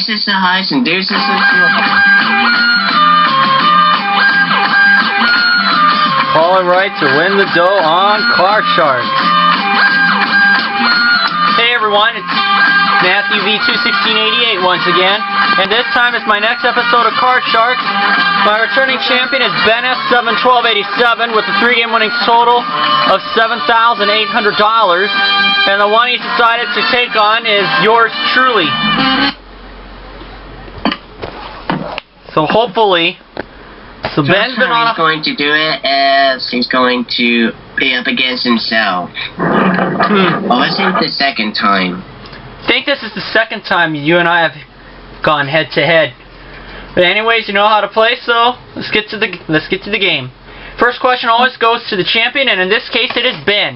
Aces to highs and deuces to Calling right to win the dough on Card Sharks. Hey everyone, it's MathewV21688 once again, and this time it's my next episode of Card Sharks. My returning champion is BenS71287 with a 3-game winning total of $7,800, and the one he's decided to take on is yours truly. So hopefully, Ben's been on. He's going to do it as he's going to be up against himself. Well, this is the second time. I think this is the second time you and I have gone head to head. But anyways, you know how to play, so let's get to the game. First question always goes to the champion, and in this case it is Ben.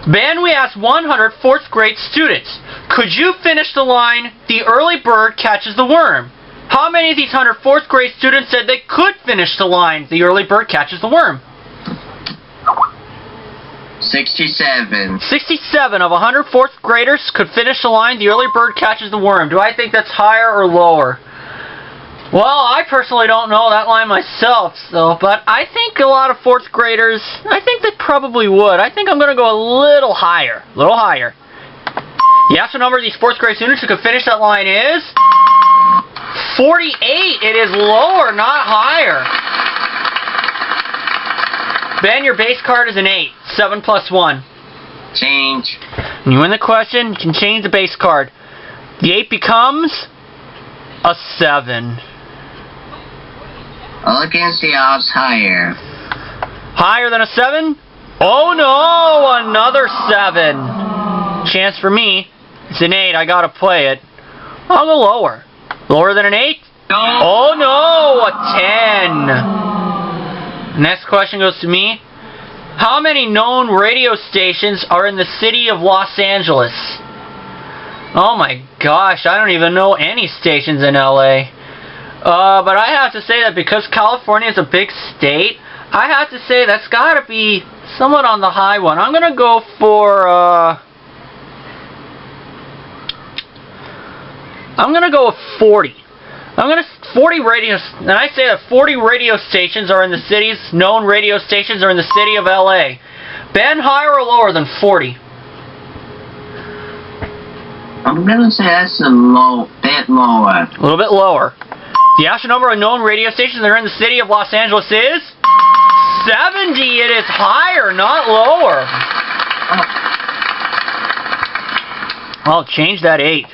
Ben, we asked 100 4th grade students, could you finish the line, the early bird catches the worm? How many of these 100 4th grade students said they could finish the line, the early bird catches the worm? 67. 67 of 100 4th graders could finish the line, the early bird catches the worm. Do I think that's higher or lower? Well, I personally don't know that line myself, but I think a lot of 4th graders, I think they probably would. I think I'm going to go a little higher. The actual number of these 4th grade students who could finish that line is 48. It is lower, not higher. Ben, your base card is an 8. 7 plus 1. Change. When you win the question, you can change the base card. The 8 becomes a 7. All against the odds higher. Higher than a 7? Oh no! Another 7. Chance for me. It's an 8. I gotta play it. I'll go lower. Lower than an 8? No. Oh no! A 10. Next question goes to me. How many known radio stations are in the city of Los Angeles? Oh my gosh, I don't even know any stations in LA. But I have to say that because California is a big state, I have to say that's gotta be somewhat on the high one. I'm gonna go for, I'm gonna go with 40. 40 radios, and I say that 40 radio stations are in the cities, known radio stations are in the city of LA. Ben, higher or lower than 40? I'm gonna say that's a bit lower. A little bit lower. The actual number of known radio stations that are in the city of Los Angeles is 70. It is higher, not lower. I'll change that 8.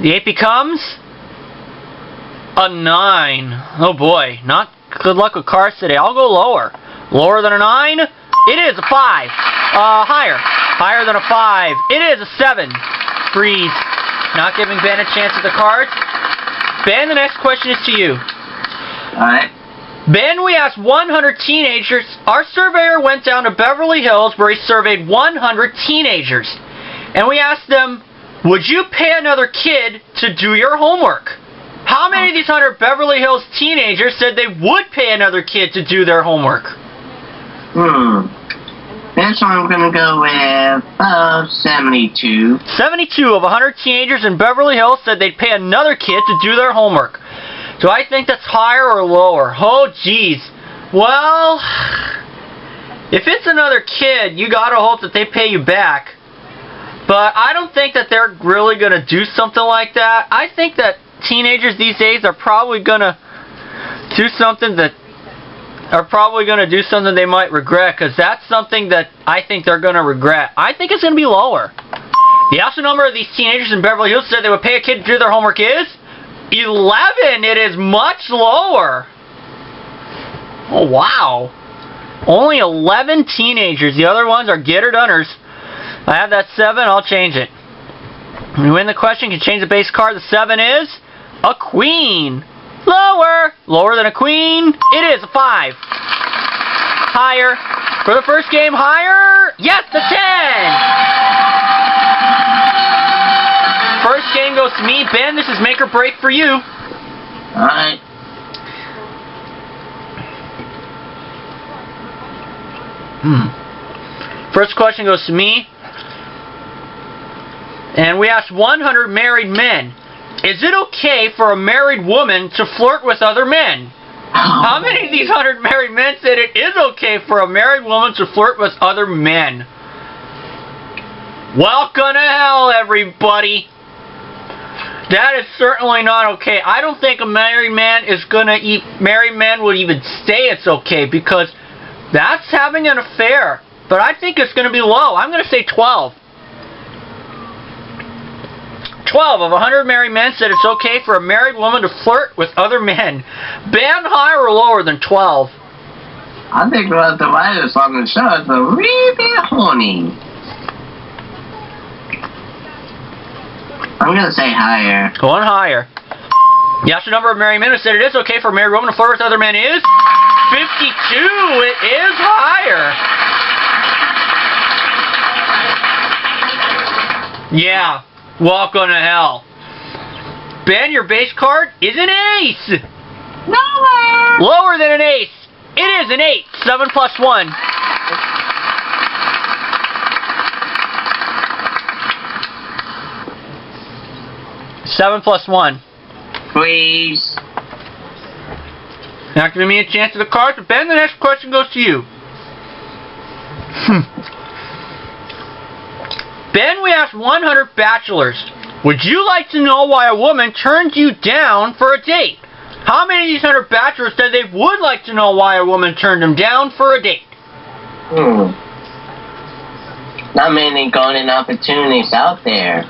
The 8 becomes a 9. Oh boy, not good luck with cards today. I'll go lower. Lower than a 9? It is a 5. Higher. Higher than a 5. It is a 7. Freeze. Not giving Ben a chance at the cards. Ben, the next question is to you. Alright. Ben, we asked 100 teenagers. Our surveyor went down to Beverly Hills where he surveyed 100 teenagers. And we asked them, would you pay another kid to do your homework? How many of these 100 Beverly Hills teenagers said they would pay another kid to do their homework? That's what I'm gonna go with 72. 72 of 100 teenagers in Beverly Hills said they'd pay another kid to do their homework. Do I think that's higher or lower? Oh, geez. Well, if it's another kid, you gotta hope that they pay you back. But I don't think that they're really gonna do something like that. I think that teenagers these days are probably gonna do something they might regret, because that's something that I think they're gonna regret. I think it's gonna be lower. The actual number of these teenagers in Beverly Hills said they would pay a kid to do their homework is 11. It is much lower. Oh wow. Only 11 teenagers. The other ones are get-or-doners. I have that 7. I'll change it. When you win the question, you can change the base card. The 7 is a queen. Lower. Lower than a queen. It is a 5. Higher. For the first game, higher. Yes, the 10. First game goes to me. Ben, this is make or break for you. Alright. First question goes to me. And we asked 100 married men, is it okay for a married woman to flirt with other men? How many of these 100 married men said it is okay for a married woman to flirt with other men? Welcome to hell, everybody. That is certainly not okay. I don't think a married man would even say it's okay, because that's having an affair. But I think it's going to be low. I'm going to say 12. 12 of 100 married men said it's okay for a married woman to flirt with other men. Ben, higher or lower than 12? I think what the writers on the show is a really horny. I'm going to say higher. Going higher. The actual number of married men who said it is okay for a married woman to flirt with other men is 52. It is higher. Yeah. Welcome to hell. Ben, your base card is an ace. Lower. Lower than an ace. It is an 8. 7 plus 1. Seven plus 1. Please. Not giving me a chance at the cards, but Ben, the next question goes to you. Ben, we asked 100 bachelors, would you like to know why a woman turned you down for a date? How many of these 100 bachelors said they would like to know why a woman turned them down for a date? Not many golden opportunities out there.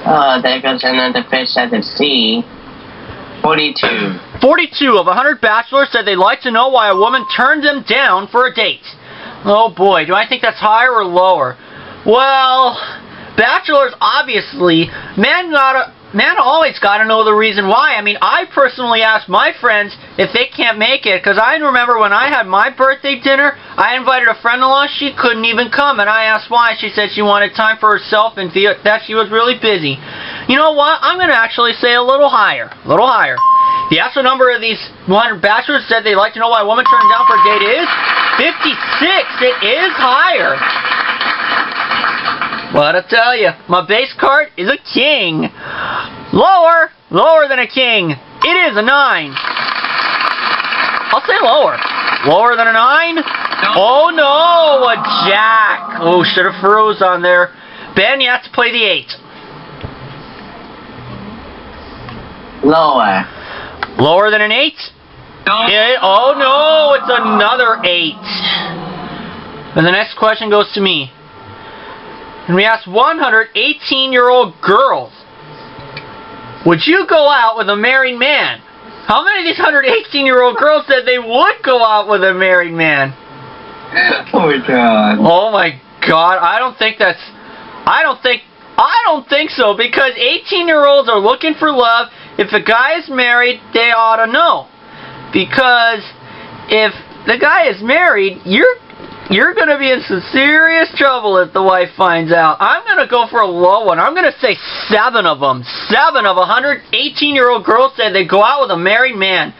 Oh, there goes another fish at the sea. 42. 42 of 100 bachelors said they'd like to know why a woman turned them down for a date. Oh boy, do I think that's higher or lower? Well, bachelors, obviously, men always gotta know the reason why. I mean, I personally ask my friends if they can't make it, because I remember when I had my birthday dinner, I invited a friend along, she couldn't even come, and I asked why. She said she wanted time for herself and that she was really busy. You know what? I'm gonna actually say a little higher. A little higher. The actual number of these 100 bachelors said they'd like to know why a woman turned down for a date is 56. It is higher. What I tell you, my base card is a king. Lower than a king. It is a 9. I'll say lower. Lower than a 9? No. Oh no, a jack. Oh, should have froze on there. Ben, you have to play the 8. Lower. Lower than an 8? No. Oh no, it's another 8. And the next question goes to me. And we asked 100 18-year-old girls, would you go out with a married man? How many of these 100 18-year-old girls said they would go out with a married man? Oh my god. Oh my god, I don't think so, because 18-year-olds are looking for love. If a guy is married, they ought to know. Because if the guy is married, you're going to be in some serious trouble if the wife finds out. I'm going to go for a low one. I'm going to say 7 of them. 7 of 100 18-year-old girls said they'd go out with a married man.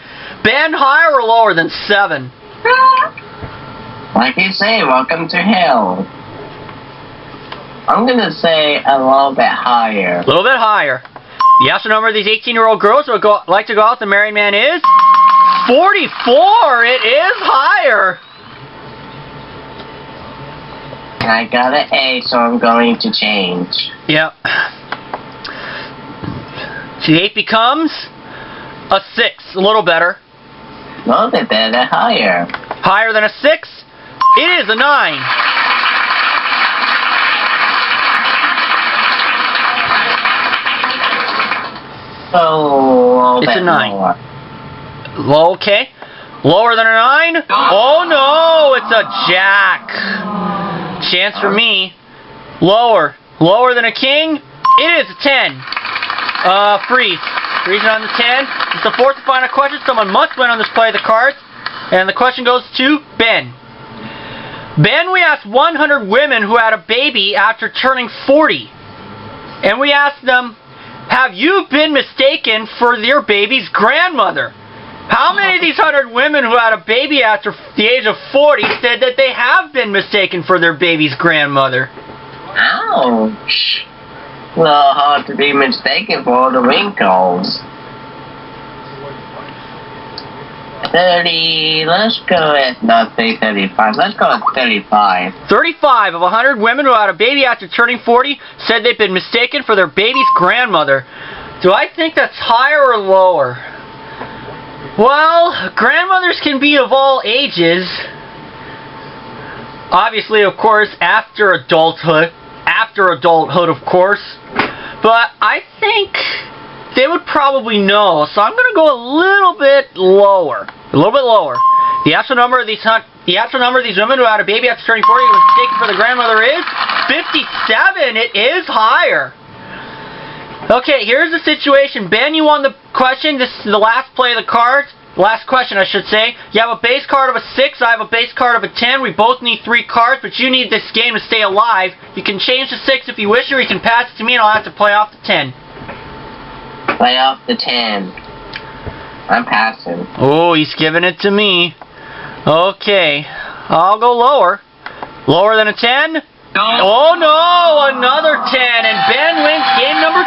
Ben, higher or lower than 7? Like you say, welcome to hell. I'm going to say a little bit higher. A little bit higher. The actual number of these 18-year-old girls who would like to go out with a married man is 44. It is higher. I got an A, so I'm going to change. Yep. So the 8 becomes a 6. A little better. A little bit better, higher. Higher than a 6? It is a 9. Oh, it's a 9. Lower. Low, okay. Lower than a 9? Oh no, it's a jack. Chance for me. Lower. Lower than a king? It is a 10. Freeze. Freeze on the 10. It's the fourth and final question. Someone must win on this play of the cards. And the question goes to Ben. Ben, we asked 100 women who had a baby after turning 40. And we asked them, have you been mistaken for your baby's grandmother? How many of these 100 women who had a baby after the age of 40 said that they have been mistaken for their baby's grandmother? Ouch. Well, hard to be mistaken for all the wrinkles. 30, let's go with, not say 35, let's go with 35. 35 of 100 women who had a baby after turning 40 said they've been mistaken for their baby's grandmother. Do I think that's higher or lower? Well, grandmothers can be of all ages. Obviously, of course, after adulthood, of course. But I think they would probably know, so I'm going to go a little bit lower. The actual number of these women who had a baby after turning 40 was mistaken for the grandmother is 57. It is higher. Okay, here's the situation. Ben, you won the question. This is the last play of the cards. Last question, I should say. You have a base card of a 6. I have a base card of a 10. We both need 3 cards, but you need this game to stay alive. You can change the 6 if you wish, or you can pass it to me and I'll have to play off the 10. Play off the 10. I'm passing. Oh, he's giving it to me. Okay. I'll go lower. Lower than a 10? No. Oh no! Another 10, and Ben wins game number 2.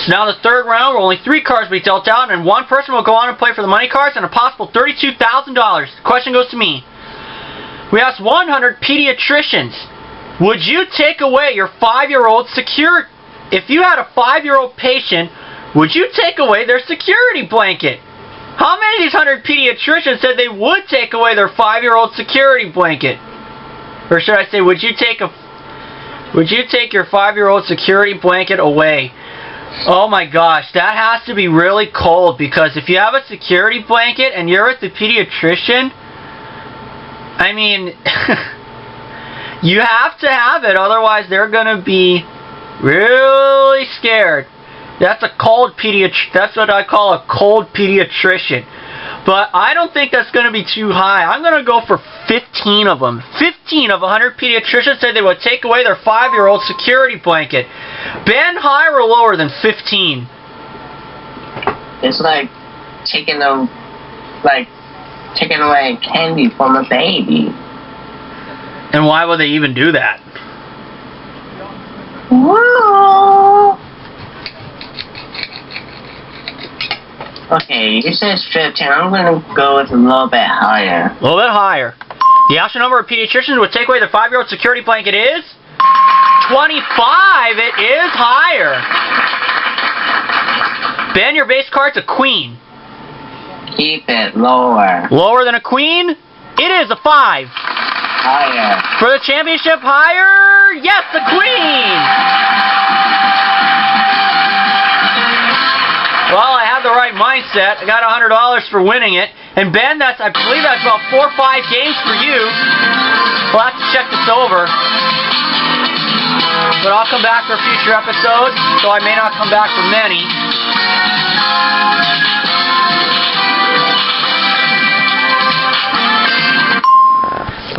So now the third round, where only 3 cards will be dealt out, and 1 person will go on and play for the money cards and a possible $32,000. The question goes to me. We asked 100 pediatricians, would you take away your 5-year-old security? If you had a 5-year-old patient, would you take away their security blanket? How many of these 100 pediatricians said they would take away their 5-year-old security blanket? Or should I say, would you take your 5-year-old security blanket away? Oh my gosh, that has to be really cold, because if you have a security blanket and you're at the pediatrician, I mean, you have to have it, otherwise they're gonna be really scared. That's what I call a cold pediatrician. But I don't think that's going to be too high. I'm going to go for 15 of them. 15 of 100 pediatricians said they would take away their 5-year-old security blanket. Ben, higher or lower than 15? It's like taking away candy from a baby. And why would they even do that? Whoa. Okay, you said 15. I'm going to go with a little bit higher. A little bit higher. The actual number of pediatricians who would take away their 5-year-old security blanket is 25. It is higher. Ben, your base card's a queen. Keep it lower. Lower than a queen? It is a 5. Higher. For the championship, higher? Yes, the queen! Well, I had the right mindset. I got $100 for winning it. And Ben, I believe that's about 4 or 5 games for you. We'll have to check this over. But I'll come back for a future episode, so I may not come back for many.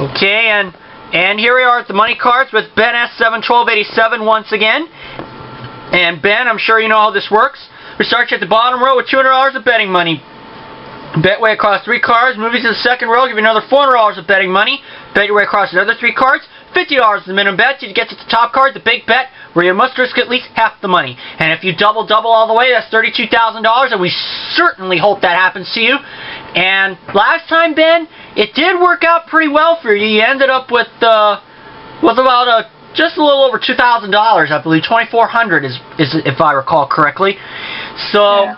Okay, and here we are at the money cards with BenS71287 once again. And Ben, I'm sure you know how this works. We start you at the bottom row with $200 of betting money. Bet way across 3 cards. Move you to the second row, give you another $400 of betting money. Bet your way across another 3 cards. $50 is the minimum bet. You get to the top card, the big bet, where you must risk at least half the money. And if you double all the way, that's $32,000, and we certainly hope that happens to you. And last time, Ben, it did work out pretty well for you. You ended up with just a little over $2,000, I believe. $2,400 is if I recall correctly. So. Yeah.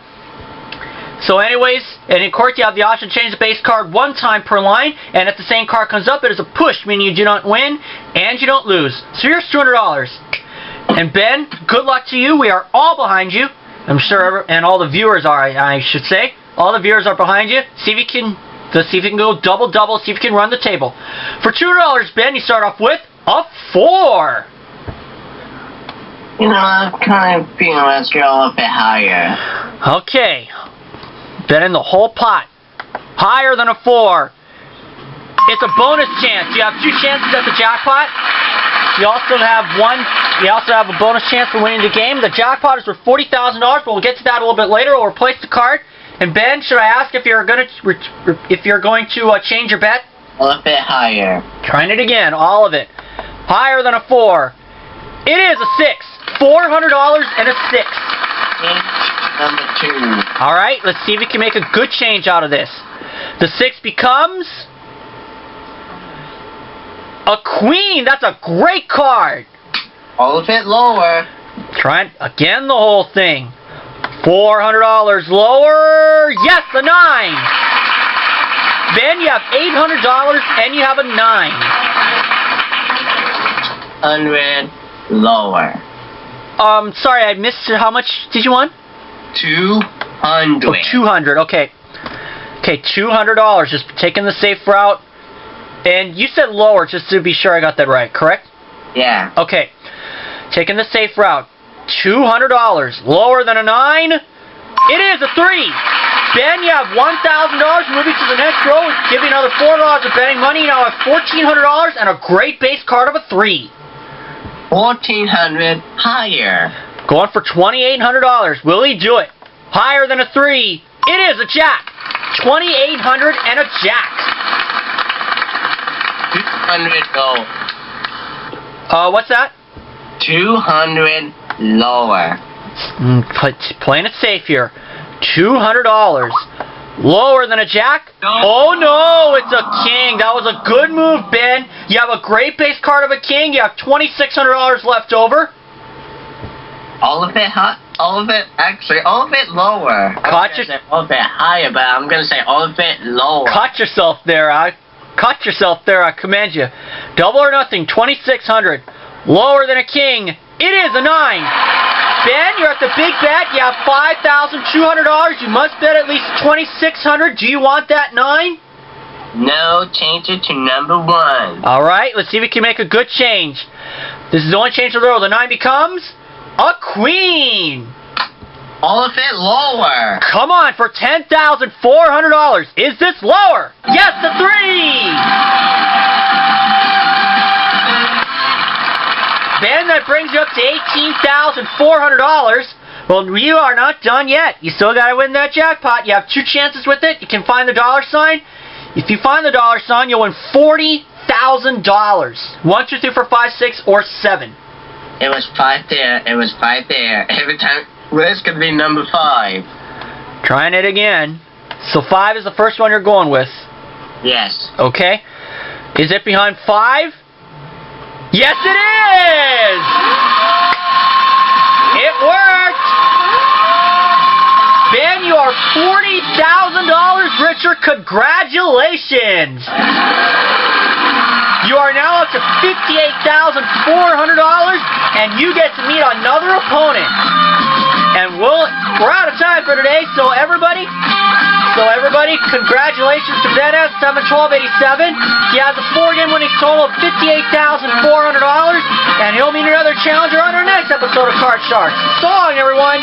So anyways, and in court you have the option to change the base card 1 time per line, and if the same card comes up, it is a push, meaning you do not win and you don't lose. So here's $200. And Ben, good luck to you. We are all behind you. I'm sure, and all the viewers are, I should say. All the viewers are behind you. See if you can go double, see if you can run the table. For $200, Ben, you start off with a 4. You know, I'm kind of feeling let's go a little bit higher. Okay. Bet in the whole pot. Higher than a 4. It's a bonus chance. You have 2 chances at the jackpot. You also have a bonus chance for winning the game. The jackpot is for $40,000, but we'll get to that a little bit later. We'll replace the card. And Ben, should I ask if you're going to change your bet? All of it higher. Trying it again, all of it. Higher than a 4. It is a 6. $400 and a 6. Number 2. Alright, let's see if we can make a good change out of this. The 6 becomes a queen. That's a great card. All of it lower. Trying again the whole thing. $400 lower. Yes, a 9. Then you have $800 and you have a 9. 100 lower. Sorry, I missed. How much did you want? 200. Oh, 200. Okay. Okay, $200. Just taking the safe route. And you said lower, just to be sure I got that right, correct? Yeah. Okay. Taking the safe route. $200. Lower than a 9. It is a 3. Ben, you have $1,000. Moving to the next row. Give you another $4 of betting money. You now have $1,400 and a great base card of a 3. 1,400 higher. Going for $2,800. Will he do it? Higher than a 3. It is a jack. $2,800 and a jack. 200 low. What's that? 200 lower. Playing it safe here. $200. Lower than a jack? No. Oh no, it's a king. That was a good move, Ben. You have a great base card of a king. You have $2,600 left over. All of it high. All of it lower. All of it higher, but I'm gonna say all of it lower. Cut yourself there. I commend you. Double or nothing. $2,600. Lower than a king. It is a 9. Ben, you're at the big bet. You have $5,200. You must bet at least $2,600. Do you want that 9? No, change it to number 1. All right, let's see if we can make a good change. This is the only change of the row. The 9 becomes a queen. All of it lower. Come on, for $10,400. Is this lower? Yes, a 3. Ben, that brings you up to $18,400. Well, you are not done yet. You still got to win that jackpot. You have 2 chances with it. You can find the dollar sign. If you find the dollar sign, you'll win $40,000. 1, 2, 3, 4, 5, 6, or 7. It was 5 there. It was 5 there. Every time, where's gonna be number 5? Trying it again. So 5 is the first one you're going with. Yes. Okay. Is it behind 5? Yes, it is! It worked! Ben, you are $40,000 richer. Congratulations! You are now up to $58,400, and you get to meet another opponent. And we're out of time for today, so everybody, congratulations to BenS71287. He has a 4-game winning total of $58,400, and he'll meet another challenger on our next episode of Card Sharks. So long, everyone!